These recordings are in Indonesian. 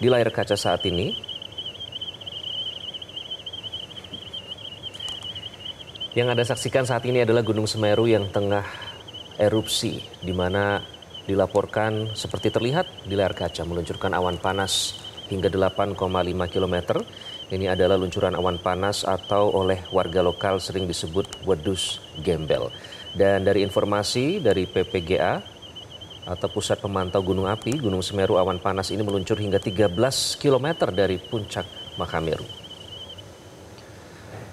di layar kaca saat ini. Yang Anda saksikan saat ini adalah Gunung Semeru yang tengah erupsi, di mana dilaporkan seperti terlihat di layar kaca meluncurkan awan panas hingga 8,5 km. Ini adalah luncuran awan panas atau oleh warga lokal sering disebut wedus gembel. Dan dari informasi dari PPGA atau Pusat Pemantau Gunung Api, Gunung Semeru awan panas ini meluncur hingga 13 km dari puncak Mahameru.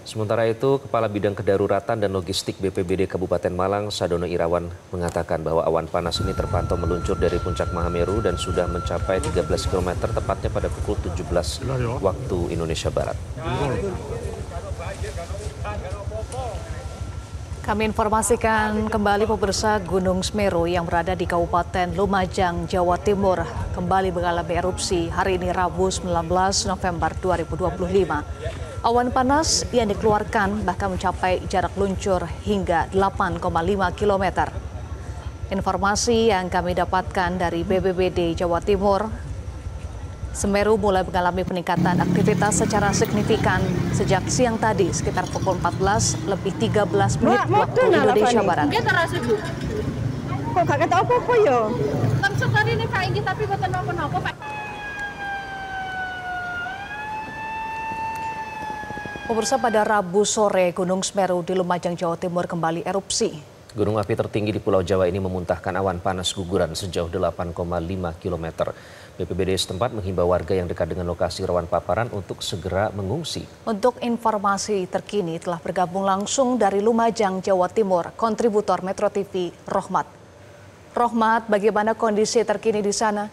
Sementara itu, Kepala Bidang Kedaruratan dan Logistik BPBD Kabupaten Malang, Sadono Irawan, mengatakan bahwa awan panas ini terpantau meluncur dari puncak Mahameru dan sudah mencapai 13 km tepatnya pada pukul 17 waktu Indonesia Barat. Kami informasikan kembali pemirsa, Gunung Semeru yang berada di Kabupaten Lumajang, Jawa Timur kembali mengalami erupsi hari ini Rabu 19 November 2025. Awan panas yang dikeluarkan bahkan mencapai jarak luncur hingga 8,5 km. Informasi yang kami dapatkan dari BPBD Jawa Timur, Semeru mulai mengalami peningkatan aktivitas secara signifikan sejak siang tadi sekitar pukul 14:13 waktu Indonesia Barat. Kok gak kata apa-apa ya? Langsung tadi ini Pak Inggi tapi boten napa-napa Pak. Pemirsa, pada Rabu sore Gunung Semeru di Lumajang, Jawa Timur kembali erupsi. Gunung api tertinggi di Pulau Jawa ini memuntahkan awan panas guguran sejauh 8,5 km. BPBD setempat menghimbau warga yang dekat dengan lokasi rawan paparan untuk segera mengungsi. Untuk informasi terkini telah bergabung langsung dari Lumajang, Jawa Timur, kontributor Metro TV Rohmat. Rohmat, bagaimana kondisi terkini di sana?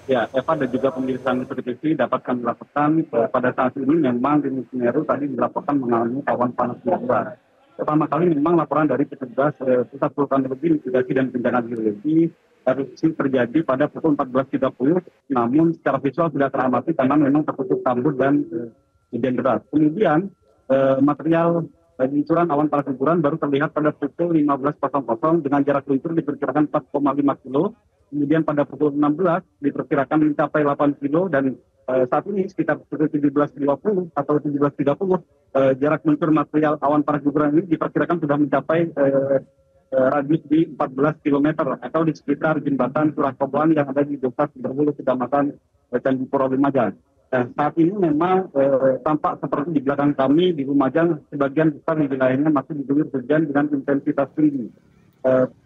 Ya, Eva dan juga pemirsa Metro TV dapat kami laporkan pada saat ini memang Gunung Semeru tadi dilaporkan mengalami awan panas guguran. Pertama kali memang laporan dari petugas Pusat Vulkanologi, Mitigasi dan Bencana Geologi erupsi terjadi pada pukul 14.30, namun secara visual tidak teramati karena memang tertutup kabut dan hujan deras. Kemudian material luncuran awan panas guguran baru terlihat pada pukul 15.00 dengan jarak luncur diperkirakan 4,5 kilo. Kemudian pada pukul 16 diperkirakan mencapai 8 kilo dan saat ini sekitar pukul 17.20 atau 17.30 jarak luncur material awan panas guguran ini diperkirakan sudah mencapai radius di 14 km atau di sekitar jembatan Curah Koboan yang ada di Desa Sumberwulu, Kecamatan Candipuro, Lumajang. Saat ini memang tampak seperti di belakang kami di Lumajang sebagian besar di wilayahnya masih diguyur hujan dengan intensitas tinggi.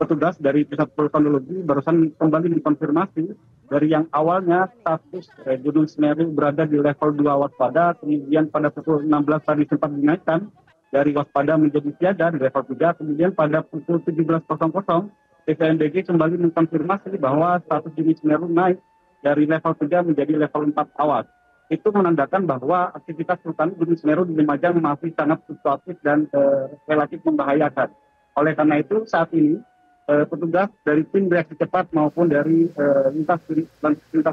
Petugas dari Pusat Vulkanologi barusan kembali mengkonfirmasi dari yang awalnya status Gunung Semeru berada di level 2 waspada, kemudian pada pukul 16 tadi sempat dinaikkan dari waspada menjadi siaga di level 3, kemudian pada pukul 17.00 PVMBG kembali mengkonfirmasi bahwa status Gunung Semeru naik dari level 3 menjadi level 4 awas. Itu menandakan bahwa aktivitas vulkanik Gunung Semeru di Lumajang masih sangat fluktuatif dan relatif membahayakan. Oleh karena itu saat ini petugas dari tim reaksi cepat maupun dari lintas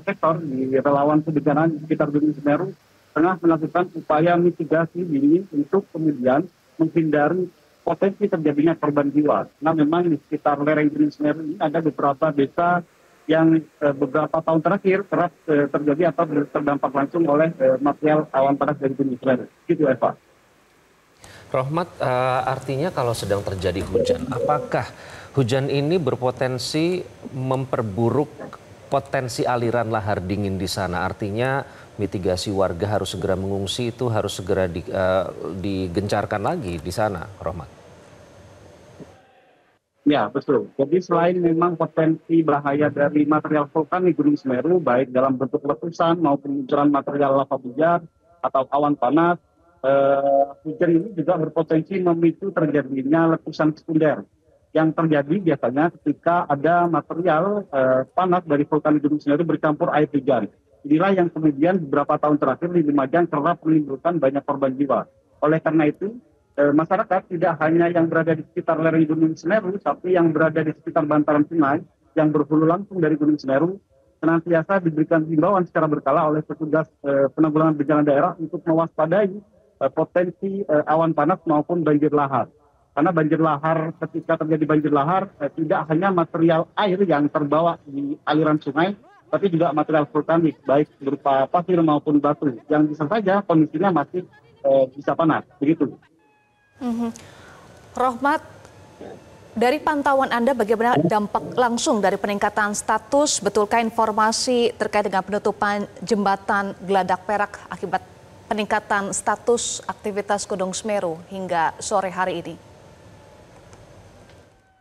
sektor di relawan kebencanaan di sekitar Gunung Semeru tengah melakukan upaya mitigasi dini untuk kemudian menghindari potensi terjadinya korban jiwa. Nah memang di sekitar lereng Gunung Semeru ini ada beberapa desa yang beberapa tahun terakhir kerap terjadi atau terdampak langsung oleh material awan panas dari Gunung Semeru. Gitu Eva. Rohmat, artinya kalau sedang terjadi hujan, apakah hujan ini berpotensi memperburuk potensi aliran lahar dingin di sana? Artinya mitigasi warga harus segera mengungsi, itu harus segera digencarkan lagi di sana, Rohmat? Ya, betul. Jadi selain memang potensi bahaya dari material vulkanik Gunung Semeru, baik dalam bentuk letusan maupun luncuran material lava pijar atau awan panas, hujan ini juga berpotensi memicu terjadinya letusan sekunder yang terjadi biasanya ketika ada material panas dari vulkanik Gunung Semeru bercampur air hujan. Inilah yang kemudian beberapa tahun terakhir di Lumajang kerap menimbulkan banyak korban jiwa. Oleh karena itu, masyarakat tidak hanya yang berada di sekitar lereng Gunung Semeru, tapi yang berada di sekitar bantaran sungai yang berhulu langsung dari Gunung Semeru, senantiasa diberikan himbauan secara berkala oleh petugas penanggulangan bencana daerah untuk mewaspadai potensi awan panas maupun banjir lahar. Karena banjir lahar, ketika terjadi banjir lahar, tidak hanya material air yang terbawa di aliran sungai, tapi juga material vulkanik, baik berupa pasir maupun batu, yang bisa saja kondisinya masih bisa panas, begitu. Rohmat, dari pantauan Anda bagaimana dampak langsung dari peningkatan status, betulkah informasi terkait dengan penutupan jembatan Geladak Perak akibat peningkatan status aktivitas Gunung Semeru hingga sore hari ini?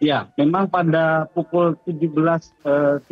Ya, memang pada pukul 17.35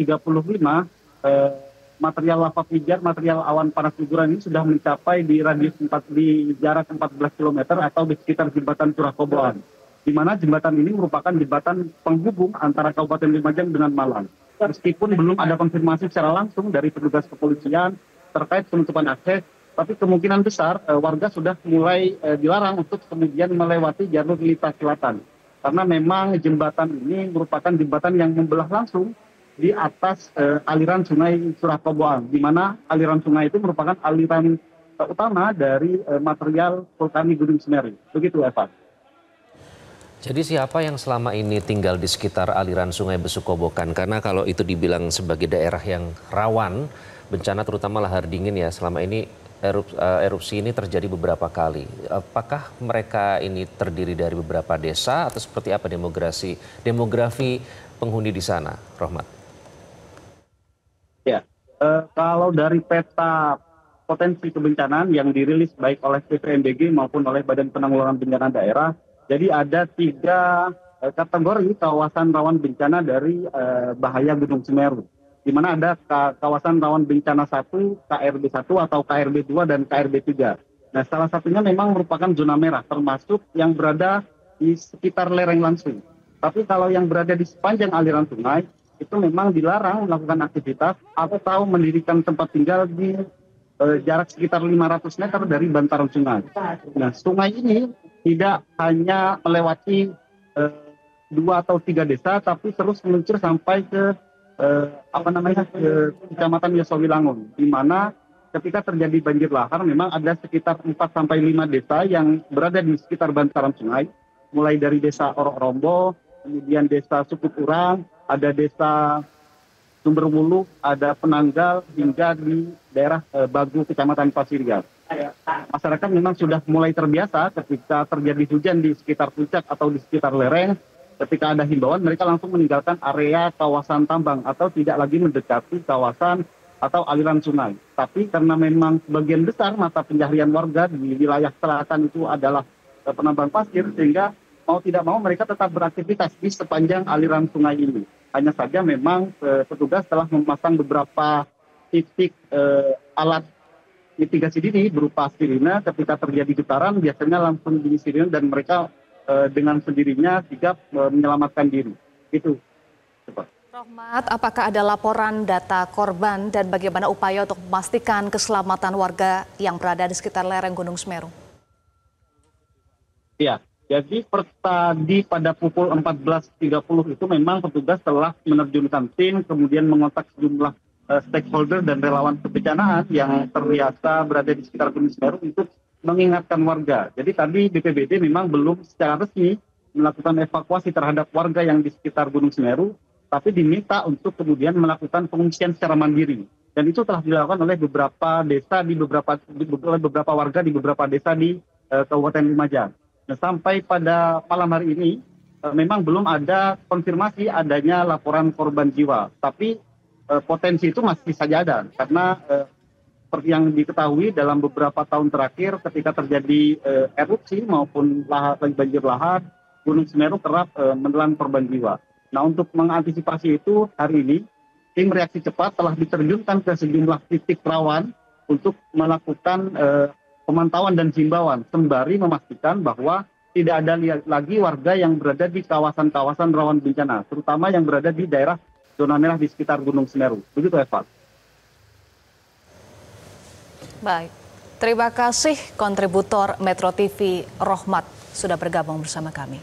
material lava pijar, material awan panas guguran ini sudah mencapai di radius di jarak 14 km atau di sekitar jembatan Curah Koboan, di mana jembatan ini merupakan jembatan penghubung antara Kabupaten Lumajang dengan Malang. Meskipun belum ada konfirmasi secara langsung dari petugas kepolisian terkait penutupan akses, tapi kemungkinan besar warga sudah mulai dilarang untuk kemudian melewati jalur lintas selatan. Karena memang jembatan ini merupakan jembatan yang membelah langsung di atas aliran sungai Curah Koboan, di mana aliran sungai itu merupakan aliran utama dari material vulkanik Gunung Semeru. Begitu, Eva. Jadi siapa yang selama ini tinggal di sekitar aliran sungai Besukobokan? Karena kalau itu dibilang sebagai daerah yang rawan bencana terutama lahar dingin ya, selama ini erupsi ini terjadi beberapa kali. Apakah mereka ini terdiri dari beberapa desa atau seperti apa demografi penghuni di sana, Rohmat? Ya, kalau dari peta potensi kebencanaan yang dirilis baik oleh PVMBG maupun oleh Badan Penanggulangan Bencana Daerah, jadi ada 3 kategori kawasan rawan bencana dari bahaya Gunung Semeru, di mana ada kawasan rawan bencana 1, KRB 1 atau KRB 2 dan KRB 3. Nah, salah satunya memang merupakan zona merah, termasuk yang berada di sekitar lereng langsung. Tapi kalau yang berada di sepanjang aliran sungai, itu memang dilarang melakukan aktivitas atau mendirikan tempat tinggal di jarak sekitar 500 meter dari bantaran sungai. Nah, sungai ini tidak hanya melewati 2 atau 3 desa, tapi terus meluncur sampai ke ke Kecamatan Yosowilangun, di mana ketika terjadi banjir lahar memang ada sekitar 4 sampai 5 desa yang berada di sekitar bantaran sungai, mulai dari desa Orok Rombo, kemudian desa Sukuk Urang, ada desa Sumberwulu, ada Penanggal, hingga di daerah Bagu, Kecamatan Pasirian. Masyarakat memang sudah mulai terbiasa ketika terjadi hujan di sekitar puncak atau di sekitar lereng. Ketika ada himbauan, mereka langsung meninggalkan area kawasan tambang atau tidak lagi mendekati kawasan atau aliran sungai. Tapi karena memang sebagian besar mata pencaharian warga di wilayah selatan itu adalah penambang pasir, sehingga mau tidak mau mereka tetap beraktivitas di sepanjang aliran sungai ini. Hanya saja memang petugas telah memasang beberapa titik alat mitigasi dini berupa sirine. Ketika terjadi getaran biasanya langsung di sirine dan mereka dengan sendirinya sigap menyelamatkan diri. Itu. Rohmat, apakah ada laporan data korban dan bagaimana upaya untuk memastikan keselamatan warga yang berada di sekitar lereng Gunung Semeru? Ya, jadi tadi pada pukul 14.30 itu memang petugas telah menerjunkan tim, kemudian mengontak sejumlah stakeholder dan relawan kebencanaan yang terbiasa berada di sekitar Gunung Semeru untuk mengingatkan warga. Jadi tadi BPBD memang belum secara resmi melakukan evakuasi terhadap warga yang di sekitar Gunung Semeru, tapi diminta untuk kemudian melakukan pengungsian secara mandiri. Dan itu telah dilakukan oleh beberapa desa beberapa warga di beberapa desa di Kabupaten Lumajang. Nah, sampai pada malam hari ini memang belum ada konfirmasi adanya laporan korban jiwa, tapi potensi itu masih saja ada karena seperti yang diketahui dalam beberapa tahun terakhir ketika terjadi erupsi maupun banjir lahar, Gunung Semeru kerap menelan korban jiwa. Nah, untuk mengantisipasi itu hari ini tim reaksi cepat telah diterjunkan ke sejumlah titik rawan untuk melakukan pemantauan dan himbauan sembari memastikan bahwa tidak ada lagi warga yang berada di kawasan-kawasan rawan bencana, terutama yang berada di daerah zona merah di sekitar Gunung Semeru. Begitu, Eva. Baik, terima kasih kontributor Metro TV Rohmat sudah bergabung bersama kami.